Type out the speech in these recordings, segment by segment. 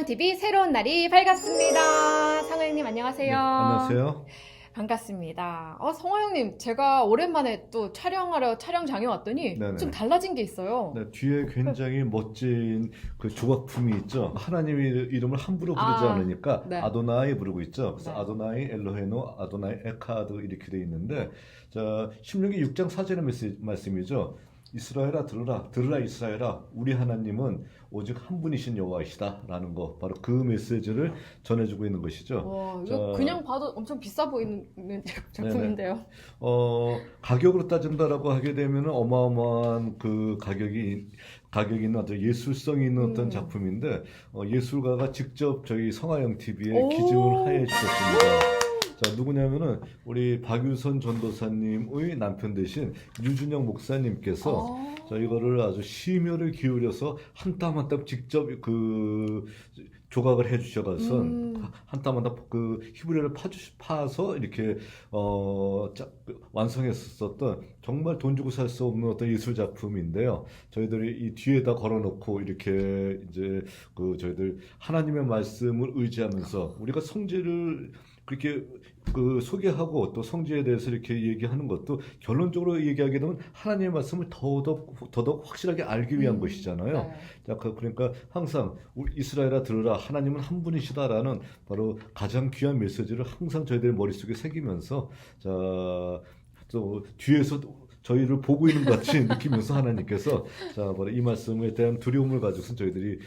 TV 새로운 날이 밝았습니다. 상호 형님 안녕하세요. 네, 안녕하세요. 반갑습니다. 성호 형님, 제가 오랜만에 또 촬영장에 왔더니 네네. 좀 달라진 게 있어요. 네, 뒤에 굉장히 멋진 그 조각품이 있죠. 하나님의 이름을 함부로 부르지 아, 않으니까 네. 아도나이 부르고 있죠. 그래서 네. 아도나이 엘로헤노, 아도나이 에카드 이렇게 돼 있는데, 자, 신명기 6장 4절의 말씀이죠. 이스라엘아 들으라 이스라엘아, 우리 하나님은 오직 한 분이신 여호와이시다라는 거, 바로 그 메시지를 전해주고 있는 것이죠. 와, 이거 자, 그냥 봐도 엄청 비싸 보이는 작품인데요. 가격으로 따진다라고 하게 되면 어마어마한 그 가격이 있는 어떤 예술성이 있는 어떤 작품인데, 예술가가 직접 저희 성화영 TV에 오. 기증을 하여 주셨습니다. 자, 누구냐면은 우리 박유선 전도사님의 남편 되신 유준영 목사님께서 자, 이거를 아주 심혈을 기울여서 한 땀 한 땀 직접 그 조각을 해 주셔가서 한 땀 한 땀 그 히브리어를 파서 이렇게 완성했었던 정말 돈 주고 살 수 없는 어떤 예술 작품인데요. 저희들이 이 뒤에다 걸어놓고 이렇게 이제 그 저희들 하나님의 말씀을 의지하면서 우리가 성질을 그렇게 그 소개하고 또 성지에 대해서 이렇게 얘기하는 것도 결론적으로 얘기하게 되면 하나님의 말씀을 더더욱 확실하게 알기 위한 것이잖아요. 네. 자, 그러니까 항상 우리 이스라엘아 들으라, 하나님은 한 분이시다라는 바로 가장 귀한 메시지를 항상 저희들 머릿속에 새기면서, 자, 또 뒤에서 저희를 보고 있는 것 같이 느끼면서 하나님께서 자, 바로 이 말씀에 대한 두려움을 가지고서 저희들이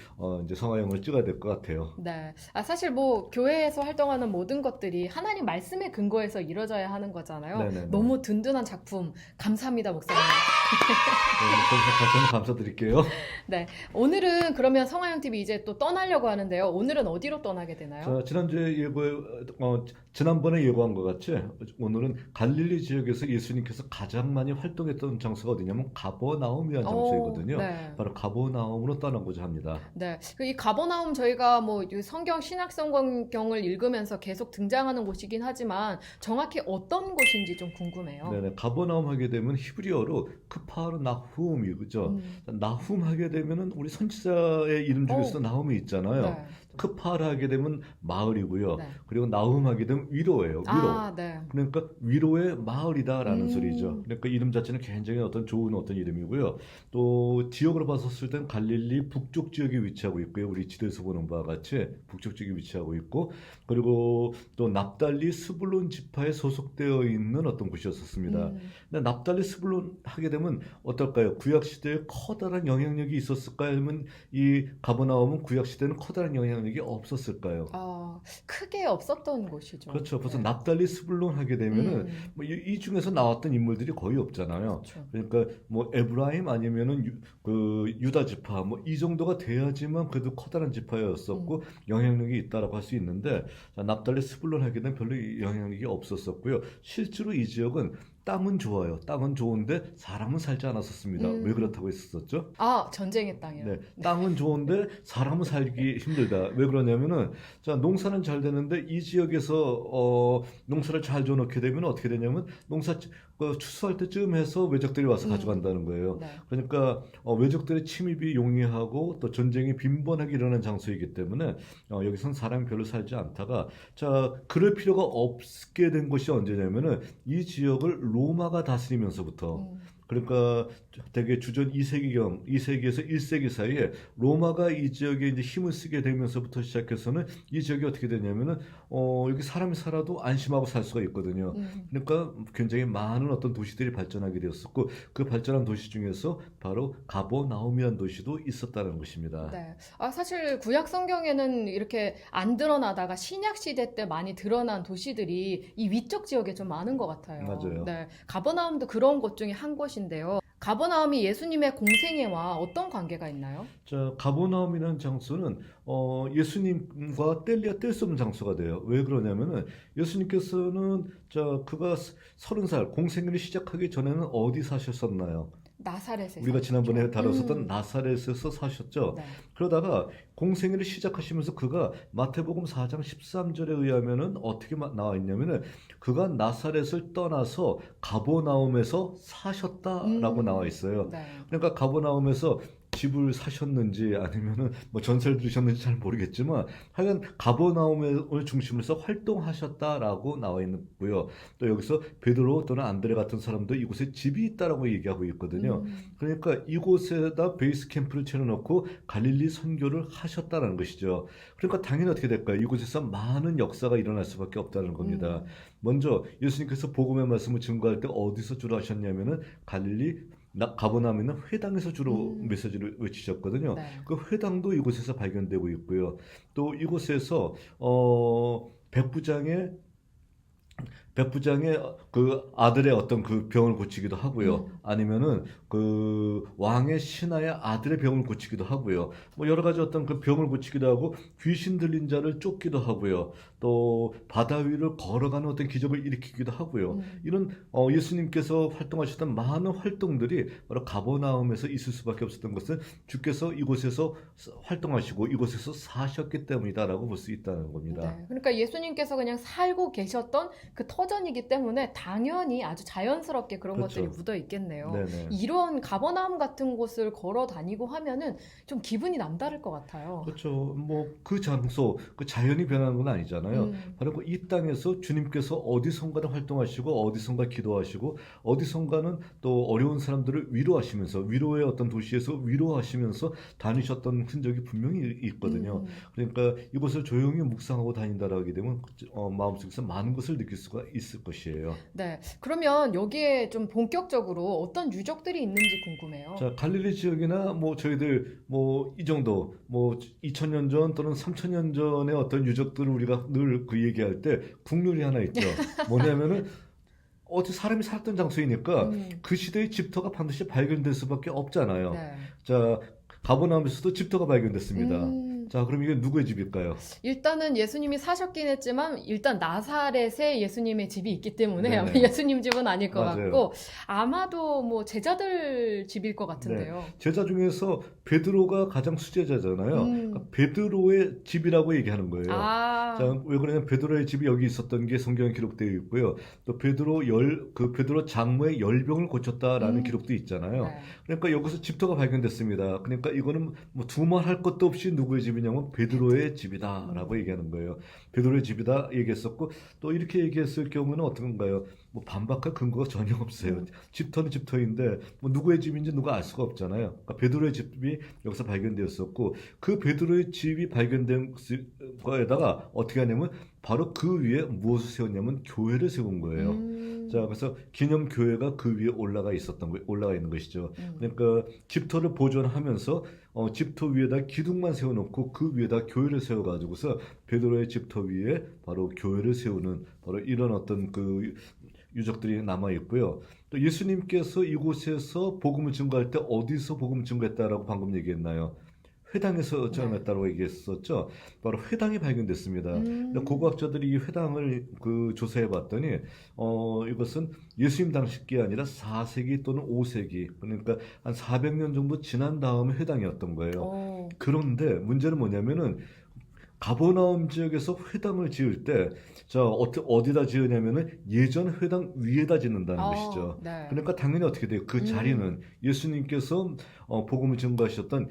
이제 성화형을 찍어야 될 것 같아요. 네. 사실 뭐 교회에서 활동하는 모든 것들이 하나님 말씀에 근거해서 이루어져야 하는 거잖아요. 네네네. 너무 든든한 작품 감사합니다, 목사님. 다시 한번 감사드릴게요. 네. 오늘은 그러면 성화영 TV 이제 또 떠나려고 하는데요. 오늘은 어디로 떠나게 되나요? 자, 지난번에 예고한 것 같이 오늘은 갈릴리 지역에서 예수님께서 가장 많이 활동했던 장소가 어디냐면 가버나움이라는 장소이거든요. 네. 바로 가버나움으로 떠나고자 합니다. 네. 이 가버나움 저희가 뭐 성경 신약 성경을 읽으면서 계속 등장하는 곳이긴 하지만 정확히 어떤 곳인지 좀 궁금해요. 네네. 가버나움 하게 되면 히브리어로 크파르 나훔이 그죠? 나훔 하게 되면은 우리 선지자의 이름 중에서 나훔이 있잖아요. 네. 크파르 하게 되면 마을이고요. 네. 그리고 나훔 하게 되면 위로예요. 위로. 네. 그러니까 위로의 마을이다라는 소리죠. 그러니까 이름 자체는 굉장히 어떤 좋은 어떤 이름이고요. 또 지역으로 봤었을 땐 갈릴리 북쪽 지역에 위치하고 있고요. 우리 지도에서 보는 바와 같이 북쪽 지역에 위치하고 있고, 그리고 또 납달리 스불론 지파에 소속되어 있는 어떤 곳이었습니다. 근데 납달리 스불론 하게 되면 어떨까요? 구약 시대에 커다란 영향력이 있었을까요? 아니면 이 가버나움은 구약 시대는 커다란 영향력이 없었을까요? 크게 없었던 곳이죠. 그렇죠. 벌써 네. 납달리 스불론 하게 되면은 뭐 이 중에서 나왔던 인물들이 거의 없잖아요. 그렇죠. 그러니까 뭐 에브라임 아니면은 그 유다 지파 뭐 이 정도가 돼야지만 그래도 커다란 지파였었고 영향력이 있다라고 할 수 있는데, 자, 납달리 스불론 하게 되면 별로 영향력이 없었었고요. 실제로 이 지역은 땅은 좋아요. 땅은 좋은데 사람은 살지 않았었습니다. 왜 그렇다고 했었죠? 전쟁의 땅이요. 네, 땅은 좋은데 사람은 살기 힘들다. 왜 그러냐면은, 자, 농사는 잘 되는데 이 지역에서 농사를 잘 지어놓게 되면 어떻게 되냐면 추수할 때쯤 해서 외적들이 와서 가져간다는 거예요. 네. 그러니까 외적들의 침입이 용이하고 또 전쟁이 빈번하게 일어나는 장소이기 때문에 여기선 사람이 별로 살지 않다가, 자, 그럴 필요가 없게 된 것이 언제냐면은 이 지역을 로마가 다스리면서부터, 그러니까 되게 주전 2세기에서 1세기 사이에 로마가 이 지역에 이제 힘을 쓰게 되면서부터 시작해서는 이 지역이 어떻게 되냐면은 여기 사람이 살아도 안심하고 살 수가 있거든요. 그러니까 굉장히 많은 어떤 도시들이 발전하게 되었었고, 그 발전한 도시 중에서 바로 가버나움이라는 도시도 있었다는 것입니다. 네. 사실 구약 성경에는 이렇게 안 드러나다가 신약 시대 때 많이 드러난 도시들이 이 위쪽 지역에 좀 많은 것 같아요. 맞아요. 네. 가버나움도 그런 곳 중에 한 곳인데요. 가버나움이 예수님의 공생애와 어떤 관계가 있나요? 자, 가버나움이라는 장소는 예수님과 뗄 수 없는 장소가 돼요. 왜 그러냐면은 예수님께서는 그가 30살 공생애를 시작하기 전에는 어디 사셨었나요? 나사렛에서. 우리가 지난번에 사셨죠. 다뤘었던 나사렛에서 사셨죠. 네. 그러다가 공생애를 시작하시면서 그가 마태복음 4장 13절에 의하면은 어떻게 나와 있냐면은 그가 나사렛을 떠나서 가버나움에서 사셨다라고 나와 있어요. 네. 그러니까 가버나움에서 집을 사셨는지 아니면은 뭐 전세를 들으셨는지 잘 모르겠지만 하여간 가버나움을 중심으로 해서 활동하셨다라고 나와 있고요. 또 여기서 베드로 또는 안드레 같은 사람도 이곳에 집이 있다라고 얘기하고 있거든요. 그러니까 이곳에다 베이스 캠프를 차려놓고 갈릴리 선교를 하셨다는 것이죠. 그러니까 당연히 어떻게 될까요? 이곳에서 많은 역사가 일어날 수밖에 없다는 겁니다. 먼저 예수님께서 복음의 말씀을 증거할 때 어디서 주로 하셨냐면은 갈릴리 가버나움에 있는 회당에서 주로 메시지를 외치셨거든요. 네. 그 회당도 이곳에서 발견되고 있고요. 또 이곳에서 백부장의 그 아들의 어떤 그 병을 고치기도 하고요. 아니면은 그 왕의 신하의 아들의 병을 고치기도 하고요. 뭐 여러 가지 어떤 그 병을 고치기도 하고 귀신 들린 자를 쫓기도 하고요. 또 바다 위를 걸어가는 어떤 기적을 일으키기도 하고요. 이런 예수님께서 활동하셨던 많은 활동들이 바로 가버나움에서 있을 수밖에 없었던 것은 주께서 이곳에서 활동하시고 이곳에서 사셨기 때문이다라고 볼 수 있다는 겁니다. 네. 그러니까 예수님께서 그냥 살고 계셨던 그 터전이기 때문에 당연히 아주 자연스럽게 그런 그렇죠. 것들이 묻어 있겠네요. 네네. 이런 가버나움 같은 곳을 걸어 다니고 하면은 좀 기분이 남다를 것 같아요. 그렇죠. 뭐 그 장소, 그 자연이 변하는 건 아니잖아요. 바로 그 이 땅에서 주님께서 어디선가는 활동하시고 어디선가 기도하시고 어디선가는 또 어려운 사람들을 위로하시면서 위로의 어떤 도시에서 위로하시면서 다니셨던 흔적이 분명히 있거든요. 그러니까 이곳을 조용히 묵상하고 다닌다라고 하게 되면 마음속에서 많은 것을 느낄 수가 있을 것이에요. 네. 그러면 여기에 좀 본격적으로 어떤 유적들이 있는지 궁금해요. 자, 갈릴리 지역이나 뭐 저희들 뭐 이 정도 뭐 2000년 전 또는 3000년 전의 어떤 유적들을 우리가 늘 그 얘기할 때 국룰이 하나 있죠. 뭐냐면은 어디 사람이 살았던 장소이니까 그 시대의 집터가 반드시 발견될 수밖에 없잖아요. 네. 자, 가버나움에서도 집터가 발견됐습니다. 자, 그럼 이게 누구의 집일까요? 일단은 예수님이 사셨긴 했지만 일단 나사렛에 예수님의 집이 있기 때문에 아마 네네. 예수님 집은 아닐 것 맞아요. 같고 아마도 뭐 제자들 집일 것 같은데요. 제자 중에서 베드로가 가장 수제자잖아요. 그러니까 베드로의 집이라고 얘기하는 거예요. 아, 자, 왜 그러냐면 베드로의 집이 여기 있었던 게 성경에 기록되어 있고요. 또 베드로 장모의 열병을 고쳤다라는 기록도 있잖아요. 네. 그러니까 여기서 집터가 발견됐습니다. 그러니까 이거는 뭐 두말할 것도 없이 누구의 집이냐면 베드로의 집이다라고 얘기하는 거예요. 베드로의 집이다 얘기했었고 또 이렇게 얘기했을 경우는 어떤가요? 뭐 반박할 근거가 전혀 없어요. 집터는 집터인데 뭐 누구의 집인지 누가 알 수가 없잖아요. 그러니까 베드로의 집이 여기서 발견되었었고 그 베드로의 집이 발견된 거에다가 어떻게 하냐면 바로 그 위에 무엇을 세웠냐면 교회를 세운 거예요. 자, 그래서 기념 교회가 그 위에 올라가 있는 것이죠. 그러니까 집터를 보존하면서 집터 위에다 기둥만 세워놓고 그 위에다 교회를 세워가지고서 베드로의 집터 위에 바로 교회를 세우는 바로 이런 어떤 그 유적들이 남아 있고요. 또 예수님께서 이곳에서 복음을 증거할 때 어디서 복음을 증거했다라고 방금 얘기했나요? 회당에서 전했다고 얘기했었죠. 바로 회당이 발견됐습니다. 근데 고고학자들이 이 회당을 그 조사해봤더니 이것은 예수님 당시게 아니라 4세기 또는 5세기 그러니까 한 400년 정도 지난 다음에 회당이었던 거예요. 그런데 문제는 뭐냐면은 가버나움 지역에서 회당을 지을 때, 자, 어디다 지으냐면은 예전 회당 위에다 짓는다는 것이죠. 네. 그러니까 당연히 어떻게 돼요? 그 자리는 예수님께서 복음을 증거하셨던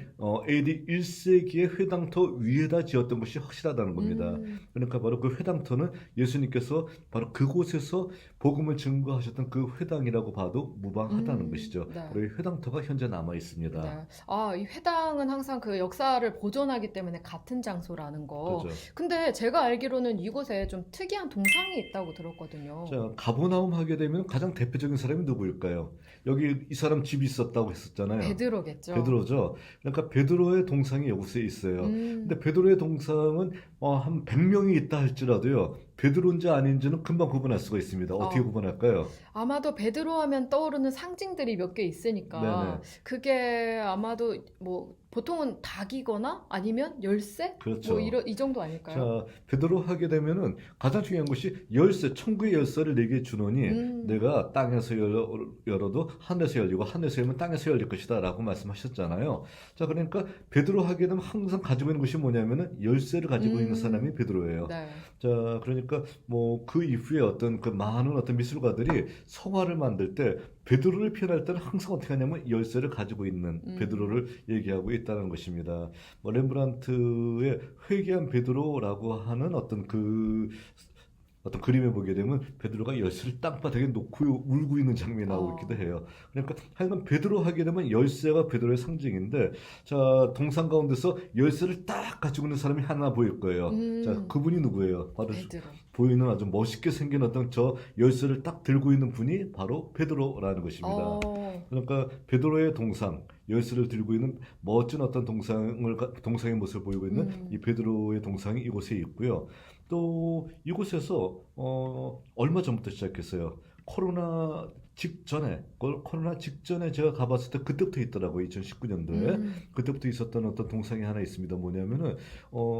AD 1세기의 회당터 위에다 지었던 것이 확실하다는 겁니다. 그러니까 바로 그 회당터는 예수님께서 바로 그곳에서 복음을 증거하셨던 그 회당이라고 봐도 무방하다는 것이죠. 네. 바로 이 회당터가 현재 남아 있습니다. 네. 아, 이 회당은 항상 그 역사를 보존하기 때문에 같은 장소라는 거. 그렇죠. 근데 제가 알기로는 이곳에 좀 특이한 동상이 있다고 들었거든요. 자, 가버나움 하게 되면 가장 대표적인 사람이 누구일까요? 여기 이 사람 집이 있었다고 했었잖아요. 베드로겠죠. 베드로죠. 그러니까 베드로의 동상이 여기서 있어요. 근데 베드로의 동상은 한 100명이 있다 할지라도요. 베드로인지 아닌지는 금방 구분할 수가 있습니다. 어떻게 구분할까요? 아마도 베드로 하면 떠오르는 상징들이 몇 개 있으니까 네네. 그게 아마도 뭐 보통은 닭이거나 아니면 열쇠? 그렇죠. 뭐 이 정도 아닐까요? 자, 베드로 하게 되면은 가장 중요한 것이 열쇠, 천국의 열쇠를 내게 주노니 내가 땅에서 열어도 하늘에서 열리고 하늘에서 열면 땅에서 열릴 것이다라고 말씀하셨잖아요. 자, 그러니까 베드로 하게 되면 항상 가지고 있는 것이 뭐냐면은 열쇠를 가지고 있는 사람이 베드로예요. 네. 자, 그러니까 그러니까 뭐 그 이후에 어떤 그 많은 어떤 미술가들이 성화를 만들 때 베드로를 표현할 때는 항상 어떻게 하냐면 열쇠를 가지고 있는 베드로를 얘기하고 있다는 것입니다. 뭐 렘브란트의 회개한 베드로라고 하는 어떤 그림에 보게 되면 베드로가 열쇠를 땅바닥에 놓고 울고 있는 장면이 나오고 있기도 해요. 그러니까 하여간 베드로 하게 되면 열쇠가 베드로의 상징인데, 자, 동상 가운데서 열쇠를 딱 가지고 있는 사람이 하나 보일 거예요. 자, 그분이 누구예요? 바로 베드로. 보이는 아주 멋있게 생긴 어떤 저 열쇠를 딱 들고 있는 분이 바로 베드로라는 것입니다. 그러니까 베드로의 동상, 열쇠를 들고 있는 멋진 어떤 동상의 모습을 보이고 있는 이 베드로의 동상이 이곳에 있고요. 또 이곳에서 얼마 전부터 시작했어요. 코로나 직전에 제가 가봤을 때 그때부터 있더라고요. 2019년도에. 그때부터 있었던 어떤 동상이 하나 있습니다. 뭐냐면은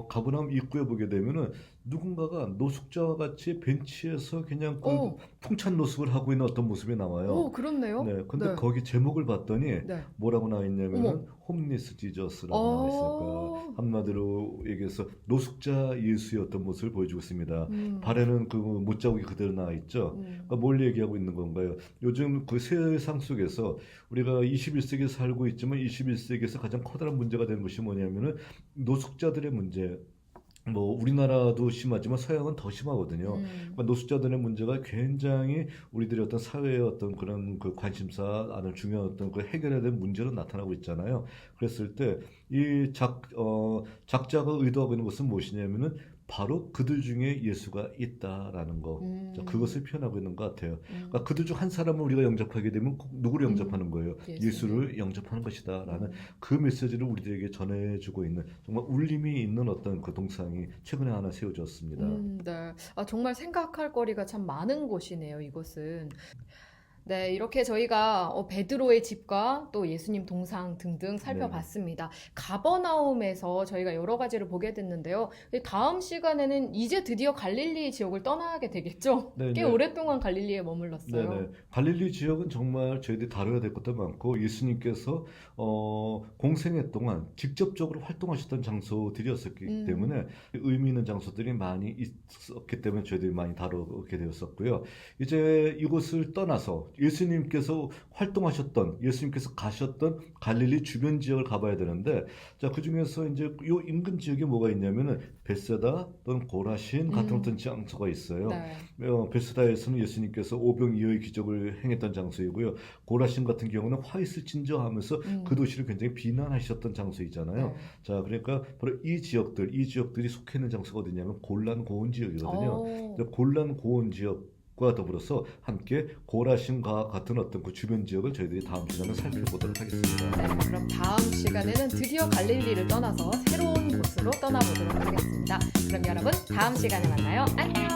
가고 나면 입구에 보게 되면은 누군가가 노숙자와 같이 벤치에서 그냥 그 풍찬 노숙을 하고 있는 어떤 모습이 나와요. 오, 그렇네요. 네, 근데 네. 거기 제목을 봤더니 네. 뭐라고 나와 있냐면은 어머. 홈리스 지저스라고 나와 있으니까 한마디로 얘기해서 노숙자 예수의 어떤 모습을 보여주고 있습니다. 발에는 그 못자국이 그대로 나와 있죠. 그러니까 뭘 얘기하고 있는 건가요? 요즘 그 세상 속에서 우리가 21세기에 살고 있지만 21세기에서 가장 커다란 문제가 되는 것이 뭐냐면은 노숙자들의 문제. 뭐 우리나라도 심하지만 서양은 더 심하거든요. 그러니까 노숙자들의 문제가 굉장히 우리들의 어떤 사회의 어떤 그런 그 관심사 안을 중요한 어떤 그 해결해야 될 문제로 나타나고 있잖아요. 그랬을 때 이 작자가 의도하고 있는 것은 무엇이냐면은 바로 그들 중에 예수가 있다라는 거. 자, 그것을 표현하고 있는 것 같아요. 그러니까 그들 중 한 사람을 우리가 영접하게 되면 꼭 누구를 영접하는 거예요? 예수를 영접하는 것이다라는 그 메시지를 우리들에게 전해주고 있는 정말 울림이 있는 어떤 그 동상이 최근에 하나 세워졌습니다. 네. 정말 생각할 거리가 참 많은 곳이네요, 이곳은. 네, 이렇게 저희가 베드로의 집과 또 예수님 동상 등등 살펴봤습니다. 가버나움에서 저희가 여러 가지를 보게 됐는데요. 다음 시간에는 이제 드디어 갈릴리 지역을 떠나게 되겠죠? 네네. 꽤 오랫동안 갈릴리에 머물렀어요. 네네. 갈릴리 지역은 정말 저희들이 다뤄야 될 것도 많고 예수님께서 공생애 동안 직접적으로 활동하셨던 장소들이었기 때문에 의미 있는 장소들이 많이 있었기 때문에 저희들이 많이 다루게 되었었고요. 이제 이곳을 떠나서 예수님께서 예수님께서 가셨던 갈릴리 주변 지역을 가봐야 되는데, 자, 그 중에서 이제 요 인근 지역에 뭐가 있냐면은 베세다 또는 고라신 같은 어떤 장소가 있어요. 네. 베세다에서는 예수님께서 오병이어의 기적을 행했던 장소이고요. 고라신 같은 경우는 화이스 진저하면서 그 도시를 굉장히 비난하셨던 장소이잖아요. 네. 자, 그러니까 바로 이 지역들이 속해 있는 장소가 어디냐면 골란 고온 지역이거든요. 골란 고온 지역과 더불어서 함께 고라신과 같은 어떤 그 주변 지역을 저희들이 다음 시간에 살펴보도록 하겠습니다. 네, 그럼 다음 시간에는 드디어 갈릴리를 떠나서 새로운 곳으로 떠나보도록 하겠습니다. 그럼 여러분 다음 시간에 만나요. 안녕.